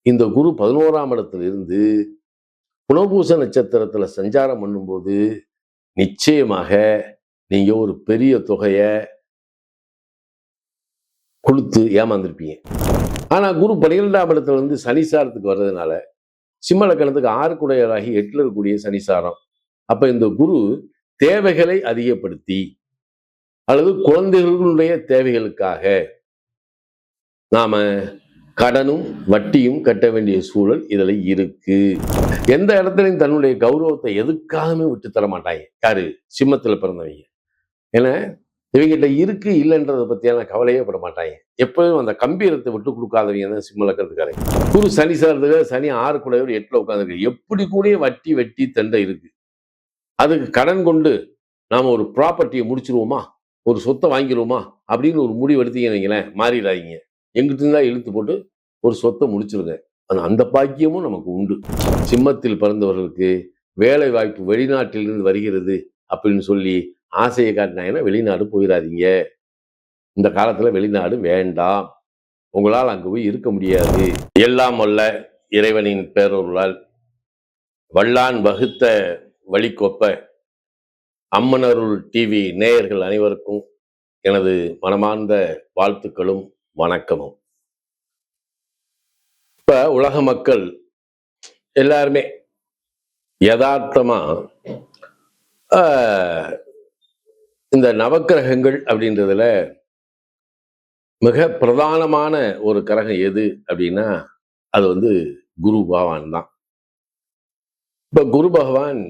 இந்த குரு 11ஆம் இடத்துல இருந்து புனர்பூச நட்சத்திரத்துல சஞ்சாரம் பண்ணும்போது நிச்சயமாக நீங்க ஒரு பெரிய தொகையை கொடுத்து ஏமாந்துருப்பீங்க. ஆனா குரு 12ஆம் இடத்துல இருந்து சனிசாரத்துக்கு வர்றதுனால சிம்ம லக்கணத்துக்கு 6 குடையராகி 8ல் இருக்கக்கூடிய சனிசாரம். அப்ப இந்த குரு தேவைகளை அதிகப்படுத்தி அல்லது குழந்தைகளுடைய தேவைகளுக்காக நாம கடனும் வட்டியும் கட்ட வேண்டிய சூழல் இதுல இருக்கு. எந்த இடத்துலையும் தன்னுடைய கௌரவத்தை எதுக்காகவே விட்டு தர மாட்டாங்க யாரு சிம்மத்துல பிறந்தவங்க. ஏன்னா இவங்கிட்ட இருக்கு இல்லைன்றதை பத்தியான கவலையே பட மாட்டாங்க. எப்பவும் அந்த கம்பீரத்தை விட்டு கொடுக்காதவங்க தான் சிம்ம லக்கணத்துக்காரங்க. குரு சனி சார்ந்தது சனி 6 கூடையோடு 8ல் உட்காந்துருக்கு. எப்படி கூட வட்டி வெட்டி தண்டை இருக்கு. அதுக்கு கடன் கொண்டு நாம ஒரு ப்ராப்பர்ட்டியை முடிச்சிருவோமா, ஒரு சொத்தை வாங்கிடுவோமா அப்படின்னு ஒரு முடிவு எடுத்தீங்கன்னு வைங்களேன், மாறிடாதீங்க. எங்கிட்ட இருந்தா இழுத்து போட்டு ஒரு சொத்தை முடிச்சிருங்க. அந்த பாக்கியமும் நமக்கு உண்டு. சிம்மத்தில் பிறந்தவர்களுக்கு வேலை வாய்ப்பு வெளிநாட்டிலிருந்து வருகிறது அப்படின்னு சொல்லி ஆசையை காட்டினாங்கன்னா வெளிநாடு போயிடாதீங்க. இந்த காலத்துல வெளிநாடு வேண்டாம். உங்களால் அங்கு போய் இருக்க முடியாது. எல்லாம் வல்ல இறைவனின் பேரொருளால் வல்லான் வகுத்த வழிகொப்ப அம்மனருள் டிவி நேயர்கள் அனைவருக்கும் எனது மனமார்ந்த வாழ்த்துக்களும் வணக்கமும். இப்ப உலக மக்கள் எல்லாருமே யதார்த்தமா இந்த நவக்கிரகங்கள் அப்படின்றதுல மிக பிரதானமான ஒரு கிரகம் எது அப்படின்னா அது வந்து குரு பகவான் தான். இப்ப குரு பகவான்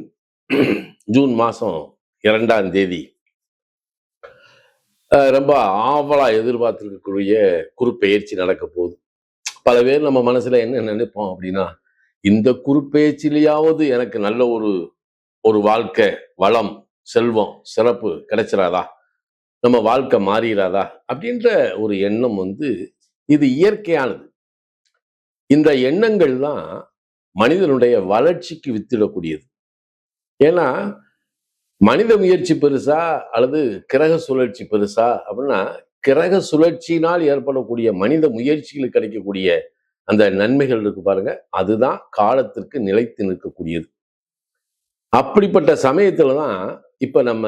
ஜூன் மாசம் 2ஆம் தேதி ரொம்ப ஆவலா எதிர்பார்த்துருக்கக்கூடிய குரு பெயர்ச்சி நடக்க போகுது. பல பேர் நம்ம மனசுல என்ன நினைப்போம் அப்படின்னா, இந்த குரு பெயர்ச்சியிலேயாவது எனக்கு நல்ல ஒரு வாழ்க்கை வளம் செல்வம் சிறப்பு கிடைச்சிடாதா, நம்ம வாழ்க்கை மாறிடாதா அப்படின்ற ஒரு எண்ணம் வந்து இது இயற்கையானது. இந்த எண்ணங்கள் தான் மனிதனுடைய வளர்ச்சிக்கு வித்திடக்கூடியது. ஏன்னா மனித முயற்சி பெருசா அல்லது கிரக சுழற்சி பெருசா அப்படின்னா, கிரக சுழற்சியினால் ஏற்படக்கூடிய மனித முயற்சிகளுக்கு கிடைக்கக்கூடிய அந்த நன்மைகள் இருக்கு பாருங்க, அதுதான் காலத்திற்கு நிலைத்து நிற்கக்கூடியது. அப்படிப்பட்ட சமயத்துலதான் இப்ப நம்ம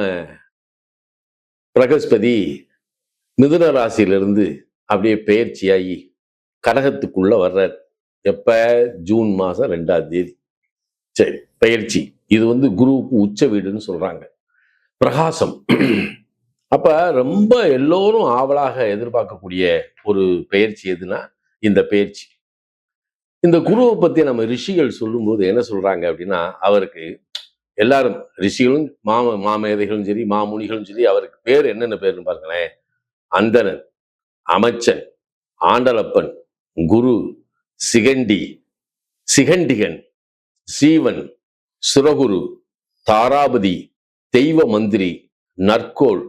பிரகஸ்பதி மிதுன ராசியிலிருந்து அப்படியே பெயர்ச்சியாகி கடகத்துக்குள்ள வர்றார். எப்ப? ஜூன் மாசம் 2ஆம் தேதி. சரி, பெயர்ச்சி. இது வந்து குருவுக்கு உச்ச வீடுன்னு சொல்றாங்க. பிரகாசம். அப்ப ரொம்ப எல்லோரும் ஆவலாக எதிர்பார்க்கக்கூடிய ஒரு பெயர்ச்சி எதுனா இந்த பெயர்ச்சி. இந்த குருவை பத்தி நம்ம ரிஷிகள் சொல்லும்போது என்ன சொல்றாங்க அப்படின்னா, அவருக்கு எல்லாரும் ரிஷிகளும் மாமேதைகளும் சரி மாமுனிகளும் சரி அவருக்கு பேர் என்னென்ன பேருன்னு பாருங்களேன். அந்தணன், அமைச்சன், ஆண்டலப்பன், குரு, சிகண்டி, சிகண்டிகன், சீவன், சுரகுரு, தாராபதி, தெய்வ மந்திரி, நற்கோள்,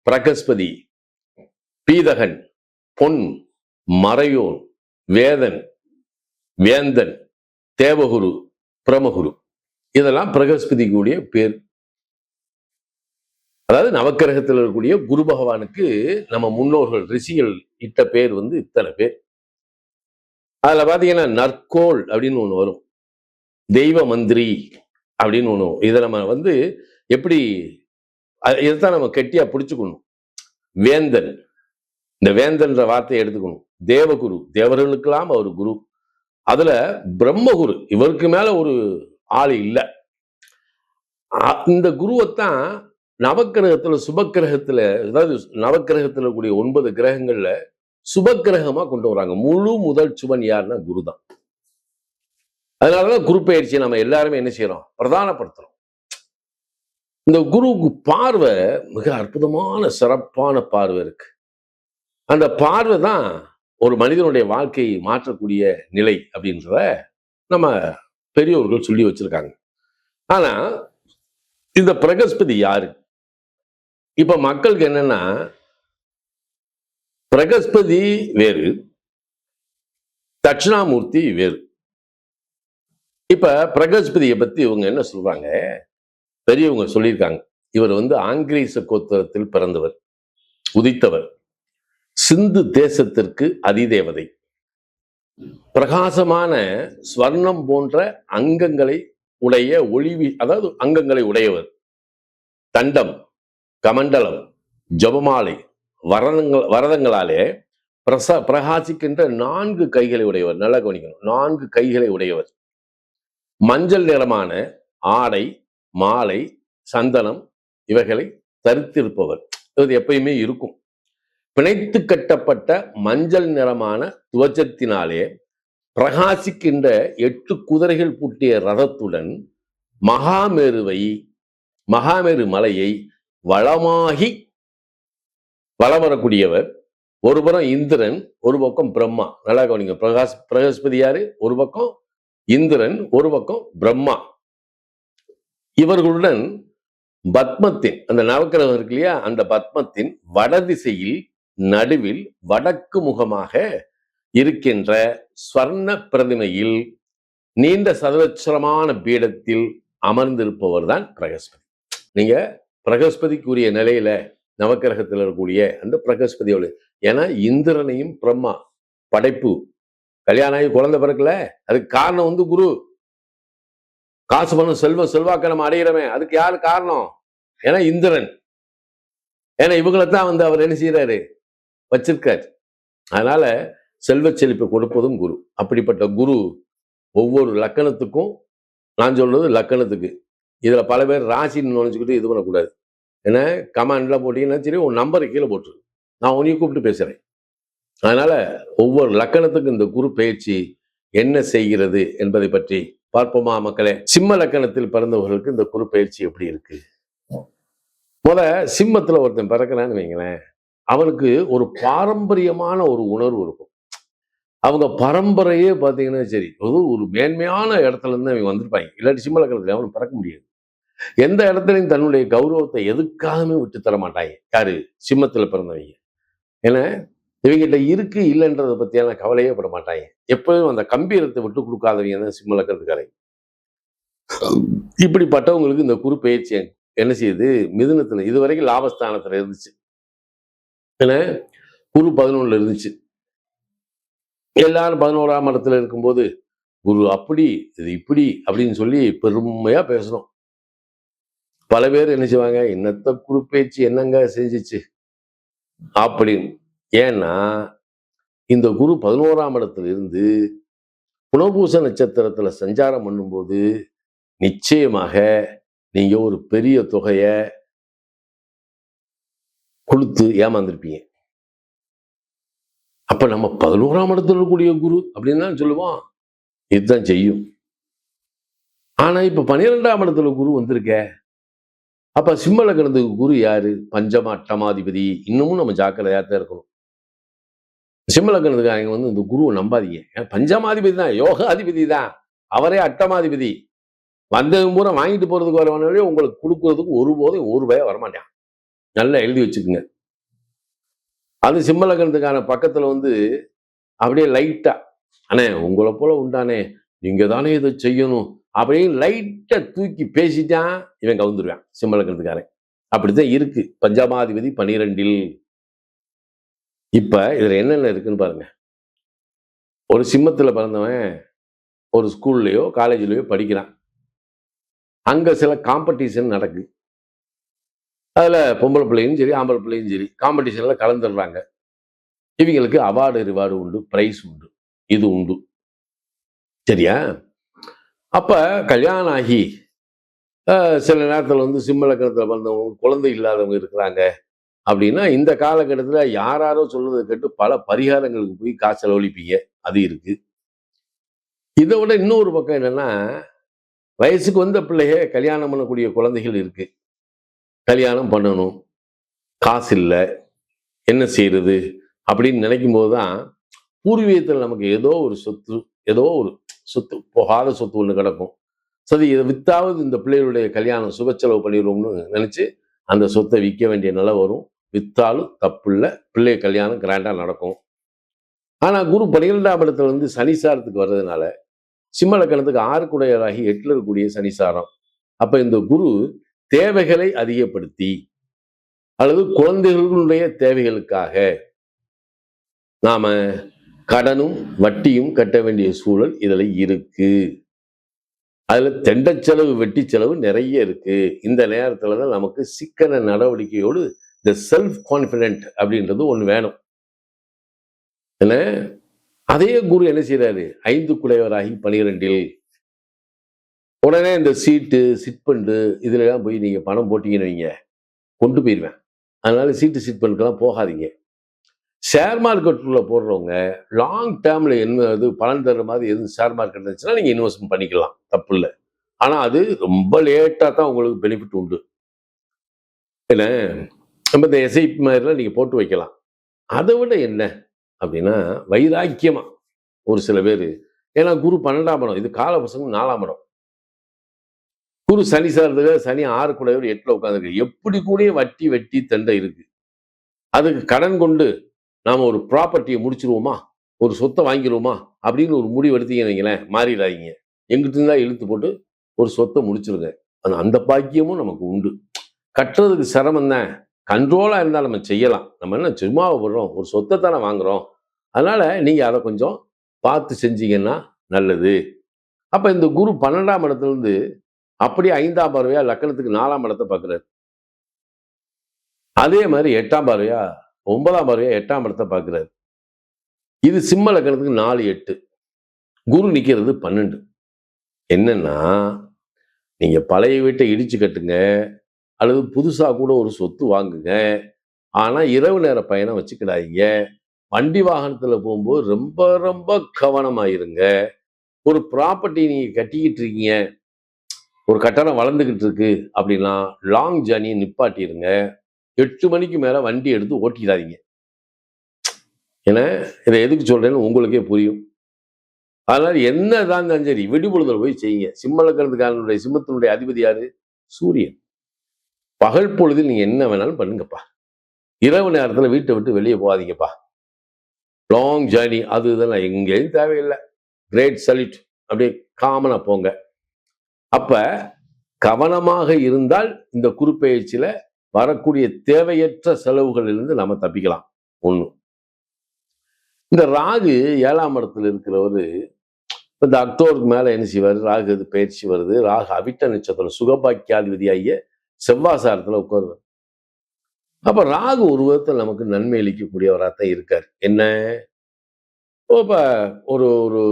பிரகஸ்பதி, பீதகன், பொன், மறையோன், வேதன், வேந்தன், தேவகுரு, பிரமகுரு. இதெல்லாம் பிரகஸ்பதிக்குரிய பேர். அதாவது நவக்கிரகத்தில் இருக்கக்கூடிய குரு பகவானுக்கு நம்ம முன்னோர்கள் ரிஷிகள் இட்ட பேர் வந்து இத்தனை பேர். அதுல பாத்தீங்கன்னா நற்கோள் அப்படின்னு ஒண்ணு வரும், தெய்வ மந்திரி அப்படின்னு ஒண்ணு. இதை நம்ம வந்து எப்படி இதைத்தான் நம்ம கெட்டியா பிடிச்சுக்கணும். வேந்தன், இந்த வேந்தன்ற வார்த்தையை எடுத்துக்கணும். தேவகுரு, தேவர்களுக்கெல்லாம் அவர் குரு. அதுல பிரம்மகுரு, இவருக்கு மேல ஒரு ஆள் இல்லை. இந்த குருவைத்தான் நவக்கிரகத்துல சுபக்கிரகத்துல, அதாவது நவக்கிரகத்துல இருக்கக்கூடிய 9 கிரகங்கள்ல சுபக்கிரகமா கொண்டு வராங்க. முழு முதல் சுபன் யாருன்னா குரு தான். அதனாலதான் குரு பெயர்ச்சியை நம்ம எல்லாருமே என்ன செய்யறோம், பிரதானப்படுத்துறோம். இந்த குருவுக்கு பார்வை மிக அற்புதமான சிறப்பான பார்வை இருக்கு. அந்த பார்வை தான் ஒரு மனிதனுடைய வாழ்க்கையை மாற்றக்கூடிய நிலை அப்படின்றத நம்ம பெரியோர்கள் சொல்லி வச்சிருக்காங்க. ஆனா இந்த பிரகஸ்பதி யாரு? இப்ப மக்களுக்கு என்னன்னா, பிரகஸ்பதி வேறு, தட்சிணாமூர்த்தி வேறு. இப்ப பிரகஸ்பதியை பத்தி இவங்க என்ன சொல்றாங்க, பெரியவங்க சொல்லியிருக்காங்க, இவர் வந்து ஆங்கிலேய கோத்திரத்தில் பிறந்தவர், உதித்தவர், சிந்து தேசத்திற்கு அதிதேவதை, பிரகாசமான ஸ்வர்ணம் போன்ற அங்கங்களை உடைய அதாவது அங்கங்களை உடையவர். தண்டம், கமண்டலம், ஜபமாலை, வரதங்களாலே பிரகாசிக்கின்ற 4 கைகளை உடையவர். நல்லா கவனிக்கணும், 4 கைகளை உடையவர். மஞ்சள் நிறமான ஆடை, மாலை, சந்தனம் இவைகளை தரித்திருப்பவர். இது எப்பயுமே இருக்கும். பிணைத்து கட்டப்பட்ட மஞ்சள் நிறமான துவஜத்தினாலே பிரகாசிக்கின்ற 8 குதிரைகள் பூட்டிய ரதத்துடன் மகாமேரு மலையை வளமாகி வளம் வரக்கூடியவர். ஒரு புறம் இந்திரன், ஒரு பக்கம் பிரம்மா. நல்லா கவனிங்க, பிரகஸ்பதி யாரு? ஒரு பக்கம் இந்திரன், ஒரு பக்கம் பிரம்மா. இவர்களுடன் பத்மத்தின், அந்த நவக்கிரகம் இருக்கு இல்லையா, அந்த பத்மத்தின் வடதிசையில் நடுவில் வடக்கு முகமாக இருக்கின்ற ஸ்வர்ண பிரதிமையில் நீண்ட சதுரச்சரமான பீடத்தில் அமர்ந்திருப்பவர் தான் பிரகஸ்பதி. நீங்க பிரகஸ்பதிக்குரிய நிலையில நவக்கிரகத்தில் இருக்கக்கூடிய அந்த பிரகஸ்பதியோட, ஏன்னா இந்திரனையும் பிரம்மா படைப்பு, கல்யாணம் ஆகி குழந்தை பிறக்கல, அதுக்கு காரணம் குரு. காசு பணம் செல்வாக்க நம்ம அடைகிறவன், அதுக்கு யாரு காரணம்? ஏன்னா இந்திரன். ஏன்னா இவங்களைத்தான் அவர் என்ன செய்யறாரு, வச்சிருக்காரு. அதனால செல்வ செழிப்பை கொடுப்பதும் குரு. அப்படிப்பட்ட குரு ஒவ்வொரு லக்கணத்துக்கும், நான் சொல்றது லக்கணத்துக்கு, இதுல பல பேர் ராசின்னு நினைச்சுக்கிட்டு இது பண்ணக்கூடாது. ஏன்னா கமெண்ட்ல போட்டீங்கன்னா சரி, உன் நம்பரை கீழே போட்டுரு, நான் உன்னையும் கூப்பிட்டு பேசுறேன். அதனால ஒவ்வொரு லக்கணத்துக்கும் இந்த குரு பயிற்சி என்ன செய்கிறது என்பதை பற்றி பார்ப்போமா மக்களே? சிம்ம லக்கணத்தில் பிறந்தவர்களுக்கு இந்த குரு பயிற்சி எப்படி இருக்கு? சிம்மத்துல ஒருத்தன் பிறக்கிறான்னு வைங்களேன், அவனுக்கு ஒரு பாரம்பரியமான ஒரு உணர்வு இருக்கும். அவங்க பரம்பரையே பார்த்தீங்கன்னா சரி, ஒரு மேன்மையான இடத்துல இருந்து அவங்க வந்திருப்பாங்க. இல்லாட்டி சிம்ம லக்கணத்துல அவனுக்கு பிறக்க முடியாது. எந்த இடத்துலையும் தன்னுடைய கௌரவத்தை எதுக்காகவே விட்டு தர மாட்டாங்க. யாரு? சிம்மத்துல பிறந்தவங்க. ஏன்னா இவங்கிட்ட இருக்கு இல்லைன்றதை பத்தியான கவலையே பட மாட்டாங்க. எப்பவும் அந்த கம்பீரத்தை விட்டு கொடுக்காதவங்க தான் சிம்ம லக்கணத்துக்காரங்க. இப்படிப்பட்டவங்களுக்கு இந்த குரு பயிற்சி என்ன செய்யுது? மிதுனத்துல இதுவரைக்கும் லாபஸ்தானத்துல இருந்துச்சு. ஏன்னா குரு 11ல இருந்துச்சு. எல்லாரும் 11ஆம் இடத்துல இருக்கும்போது குரு அப்படி இது இப்படி அப்படின்னு சொல்லி பெருமையா பேசணும். பல பேர் என்ன செய்வாங்க, என்னத்த குரு பயிற்சி என்னங்க செஞ்சிச்சு அப்படின்னு. ஏன்னா இந்த குரு 11ஆம் இடத்துல இருந்து புனர்பூச நட்சத்திரத்துல சஞ்சாரம் பண்ணும்போது நிச்சயமாக நீங்க ஒரு பெரிய தொகையை கொடுத்து ஏமாந்துருப்பீங்க. அப்ப நம்ம 11ஆம் இடத்துல இருக்கக்கூடிய குரு அப்படின்னு தான் சொல்லுவோம், இதுதான் செய்யும். ஆனா இப்ப 12ஆம் இடத்துல குரு வந்திருக்க. அப்ப சிம்ம லக்கணத்துக்கு குரு யாரு? பஞ்சம அட்டமாதிபதி. இன்னமும் நம்ம ஜாக்கிரதையா தான் இருக்கணும். சிம்ம லக்கணத்துக்கு இந்த குருவை நம்பாதீங்க. பஞ்சமாதிபதி தான், யோகாதிபதி தான், அவரே அட்டமாதிபதி. வந்தவங்க பூரா வாங்கிட்டு போறதுக்கு வரவனே உங்களுக்கு கொடுக்கறதுக்கு ஒருபோதும் ₹1 வரமாட்டான். நல்லா எழுதி வச்சுக்கோங்க. அது சிம்ம லக்கணத்துக்கான பக்கத்துல அப்படியே லைட்டா, அண்ணே உங்களை போல உண்டானே, நீங்க தானே இதை செய்யணும் அப்படின்னு லைட்டா தூக்கி பேசிட்டான், இவன் கவுந்துருவான் சிம்ம லக்கணத்துக்காரன். அப்படித்தான் இருக்கு பஞ்சமாதிபதி 12ல். இப்ப இதுல என்னென்ன இருக்குன்னு பாருங்க. ஒரு சிம்மத்துல பிறந்தவன் ஒரு ஸ்கூல்லையோ காலேஜ்லயோ படிக்கிறான். அங்க சில காம்படிஷன் நடக்கு. அதுல பொம்பளை பிள்ளையும் சரி ஆம்பளை பிள்ளையும் சரி காம்படிஷன்ல கலந்துடுறாங்க. இவங்களுக்கு அவார்டு ரிவார்டு உண்டு, பிரைஸ் உண்டு, இது உண்டு. சரியா? அப்ப கல்யாணம் ஆகி சில நேரத்தில் சிம்ம லக்கணத்தில் பிறந்தவங்க குழந்தை இல்லாதவங்க இருக்கிறாங்க அப்படின்னா, இந்த காலகட்டத்தில் யாரோ சொல்றதை கேட்டு பல பரிகாரங்களுக்கு போய் காசு செலவழிப்பீங்க. அது இருக்கு. இதை விட இன்னொரு பக்கம் என்னன்னா, வயசுக்கு வந்த பிள்ளைய கல்யாணம் பண்ணக்கூடிய குழந்தைகள் இருக்கு. கல்யாணம் பண்ணணும், காசு இல்லை, என்ன செய்யறது அப்படின்னு நினைக்கும் போதுதான் பூர்வீகத்தில் நமக்கு ஏதோ ஒரு சொத்து போகாத சொத்து ஒன்று கிடக்கும். சரி, இதை வித்தாவது இந்த பிள்ளைகளுடைய கல்யாணம் சுபச்செலவு பண்ணிடுவோம்னு நினைச்சு அந்த சொத்தை விற்க வேண்டிய நிலை வரும். வித்தாலும் தப்பு இல்லை, பிள்ளை கல்யாணம் கிராண்டா நடக்கும். ஆனா குரு 12ஆம் இடத்துல சனிசாரத்துக்கு வர்றதுனால சிம்ம லக்கணத்துக்கு 6 8ல் இருக்கக்கூடிய சனிசாரம். அப்ப இந்த குரு தேவைகளை அதிகப்படுத்தி அல்லது குழந்தைகளுடைய தேவைகளுக்காக நாம கடனும் வட்டியும் கட்ட வேண்டிய சூழல் இதுல இருக்கு. அதுல தெண்ட செலவு வெட்டி செலவு நிறைய இருக்கு. இந்த நேரத்துலதான் நமக்கு சிக்கன நடவடிக்கையோடு இந்த செல்ஃப் கான்பிடென்ட் அப்படின்றது ஒண்ணு வேணும். என்ன அதே குரு என்ன செய்யறாரு, 5 குடையவராகி 12 உடனே இந்த சீட்டு சிட்பண்டு இதுல எல்லாம் போய் நீங்க பணம் போட்டீங்கன்னு வைங்க, கொண்டு போயிருவேன். அதனால சீட்டு சிட்பண்டுக்கெல்லாம் போகாதீங்க. ஷேர் மார்க்கெட்டுக்குள்ள போடுறவங்க லாங் டேர்ம்ல என்ன பலன் தர்ற மாதிரி எதுவும் ஷேர் மார்க்கெட் இருந்துச்சுன்னா நீங்க இன்வெஸ்ட்மெண்ட் பண்ணிக்கலாம், தப்பு இல்லை. ஆனா அது ரொம்ப லேட்டா தான் உங்களுக்கு பெனிஃபிட் உண்டு. என்ன நம்ம இந்த எஸ்ஐபி மாதிரிலாம் நீங்க போட்டு வைக்கலாம். அதை விட என்ன அப்படின்னா வைராக்கியமா ஒரு சில பேர், ஏன்னா குரு 12ஆம் இடம், இது கால பசங்க 4ஆம் இடம். குரு சனி சார்ந்தது, சனி 6 கூடையவர் 8ல உட்காந்துருக்கு. எப்படி கூட வட்டி வெட்டி தண்டை இருக்கு. அதுக்கு கடன் கொண்டு நாம ஒரு ப்ராப்பர்ட்டியை முடிச்சிருவோமா, ஒரு சொத்தை வாங்கிடுவோமா அப்படின்னு ஒரு முடிவு எடுத்தீங்கன்னு வைங்களேன், மாறிடாதீங்க. எங்கிட்ட இருந்தா இழுத்து போட்டு ஒரு சொத்தை முடிச்சிருங்க. அந்த பாக்கியமும் நமக்கு உண்டு. கட்டுறதுக்கு சிரமம் தான், கண்ட்ரோலா இருந்தால் நம்ம செய்யலாம். நம்ம என்ன சும்மா விடுறோம், ஒரு சொத்தை தானே வாங்குறோம். அதனால நீங்க அதை கொஞ்சம் பார்த்து செஞ்சீங்கன்னா நல்லது. அப்ப இந்த குரு 12ஆம் இடத்துல இருந்து அப்படியே 5ஆம் பார்வையா லக்னத்துக்கு 4ஆம் இடத்தை பார்க்கிறார். அதே மாதிரி 8ஆம் பார்வையா 9ஆம் பார்வையா 8ஆம் இடத்தை பார்க்கிறார். இது சிம்ம லக்னத்துக்கு 4, 8. குரு நிக்கிறது 12. என்னன்னா நீங்க பழைய வீட்டை இடிச்சு கட்டுங்க, அல்லது புதுசா கூட ஒரு சொத்து வாங்குங்க. ஆனா இரவு நேர பயணம் வச்சுக்கிடாதீங்க. வண்டி வாகனத்துல போகும்போது ரொம்ப ரொம்ப கவனமாயிருங்க. ஒரு ப்ராப்பர்ட்டி நீங்க கட்டிக்கிட்டு இருக்கீங்க, ஒரு கட்டணம் வளர்ந்துகிட்டு இருக்கு அப்படின்னா லாங் ஜேர்னியை நிப்பாட்டிருங்க. 8 மணிக்கு மேல வண்டி எடுத்து ஓட்டிடாதீங்க. ஏன்னா இதை எதுக்கு சொல்றேன்னு உங்களுக்கே புரியும். அதனால என்னதான் சரி விடுபொழுதல் போய் செய்யுங்க. சிம்ம லக்னத்துக்காரனுடைய சிம்மத்தினுடைய அதிபதி யாரு? சூரியன். பகல் பொழுதில் நீங்க என்ன வேணாலும் பண்ணுங்கப்பா. இரவு நேரத்துல வீட்டை விட்டு வெளியே போகாதீங்கப்பா. லாங் ஜேர்னி அது இதெல்லாம் எங்கேயும் தேவையில்லை. கிரேட் சல்யூட், அப்படியே காமனா போங்க. அப்ப கவனமாக இருந்தால் இந்த குறுப்பெயர்ச்சியில வரக்கூடிய தேவையற்ற செலவுகளிலிருந்து நம்ம தப்பிக்கலாம். ஒண்ணு. இந்த ராகு 7ஆம் இடத்துல இருக்கிறவரு இந்த அக்டோபருக்கு மேல என்ன செய்வாரு, ராகு அது பயிற்சி வருது. ராகு அவிட்ட நட்சத்திரம் சுகபாக்கியாதிபதியாகிய செவ்வாசாரத்துல உட்காருவார். அப்ப ராகு ஒரு விதத்தில் நமக்கு நன்மை அளிக்கக்கூடியவராகத்தான் இருக்கார். என்ன, இப்ப ஒரு ஒரு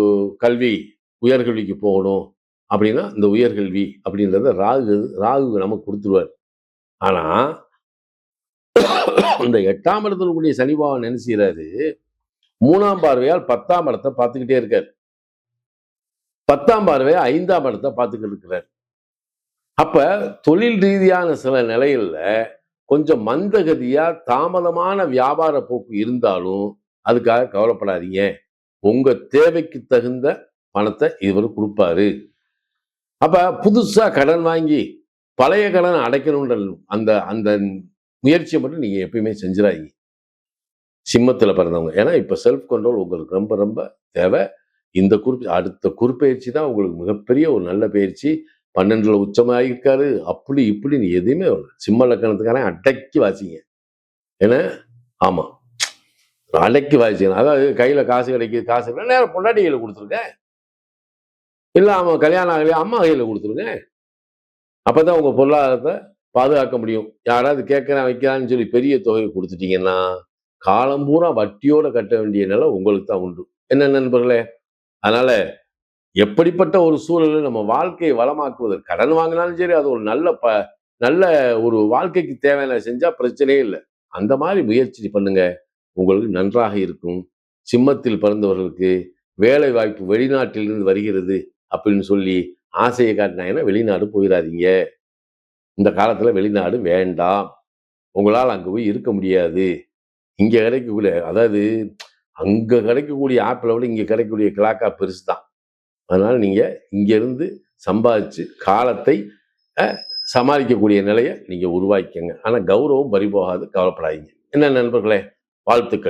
கல்வி உயர்கல்விக்கு போகணும் அப்படின்னா இந்த உயர்கல்வி அப்படின்றத ராகு நமக்கு கொடுத்துருவார். ஆனா இந்த 8ஆம் இடத்துல கூடிய சனி பகவான் என்ன செய்யறாரு, 3ஆம் பார்வையால் 10ஆம் இடத்தை பார்த்துக்கிட்டே இருக்காரு. 10ஆம் பார்வையா 5ஆம் இடத்தை பார்த்துக்கிட்டு இருக்கிறார். அப்ப தொழில் ரீதியான சில நிலைகள்ல கொஞ்சம் மந்தகதியா தாமதமான வியாபார போக்கு இருந்தாலும் அதுக்காக கவலைப்படாதீங்க. உங்க தேவைக்கு தகுந்த பணத்தை இவர் கொடுப்பாரு. அப்ப புதுசா கடன் வாங்கி பழைய கடன் அடைக்கணுன்ற அந்த அந்த முயற்சியை மட்டும் நீங்க எப்பயுமே செஞ்சிடாதீங்க, சிம்மத்துல பிறந்தவங்க. ஏன்னா இப்ப செல்ஃப் கண்ட்ரோல் உங்களுக்கு ரொம்ப ரொம்ப தேவை. இந்த அடுத்த குறுப்பெயர்ச்சி தான் உங்களுக்கு மிகப்பெரிய ஒரு நல்ல பயிற்சி. 12ல உச்சமாயிருக்காரு. அப்படி இப்படின்னு எதுவுமே சிம்ம லக்கணத்துக்காரன் அடக்கி வாசிங்க. ஏன்னா ஆமா, அடக்கி வாசிக்கணும். அதாவது கையில காசு கிடைக்குது, காசு நேரம் பொண்டாட்டி கையில கொடுத்துருங்க, இல்ல அவன் கல்யாணம் ஆகலையா அம்மா கையில கொடுத்துருங்க. அப்பதான் உங்க பொருளாதாரத்தை பாதுகாக்க முடியும். யாராவது கேட்கறான் வைக்கிறான்னு சொல்லி பெரிய தொகையை கொடுத்துட்டீங்கன்னா காலம் பூரா வட்டியோட கட்ட வேண்டிய நிலை உங்களுக்கு தான் உண்டு. என்ன நண்பர்களே, அதனால எப்படிப்பட்ட ஒரு சூழலில் நம்ம வாழ்க்கையை வளமாக்குவது, கடன் வாங்கினாலும் சரி அது ஒரு நல்ல ஒரு வாழ்க்கைக்கு தேவையான செஞ்சா பிரச்சனையே இல்லை. அந்த மாதிரி முயற்சி பண்ணுங்க, உங்களுக்கு நன்றாக இருக்கும். சிம்மத்தில் பிறந்தவர்களுக்கு வேலை வாய்ப்பு வெளிநாட்டிலிருந்து வருகிறது அப்படின்னு சொல்லி ஆசையை காட்டினாங்கன்னா வெளிநாடு போயிடாதீங்க. இந்த காலத்துல வெளிநாடு வேண்டாம். உங்களால் அங்க போய் இருக்க முடியாது. இங்க கிடைக்கக்கூடிய, அதாவது அங்க கிடைக்கக்கூடிய ஆப்பிளை விட இங்க கிடைக்கக்கூடிய கிளாக்கா பெருசு தான். அதனால நீங்க இங்க இருந்து சம்பாதிச்சு காலத்தை சமாளிக்கக்கூடிய நிலையை நீங்க உருவாக்கிக்கங்க. ஆனா கௌரவம் பறிபோகாது, கவலைப்படாதீங்க. என்ன நண்பர்களே, வாழ்த்துக்கள்.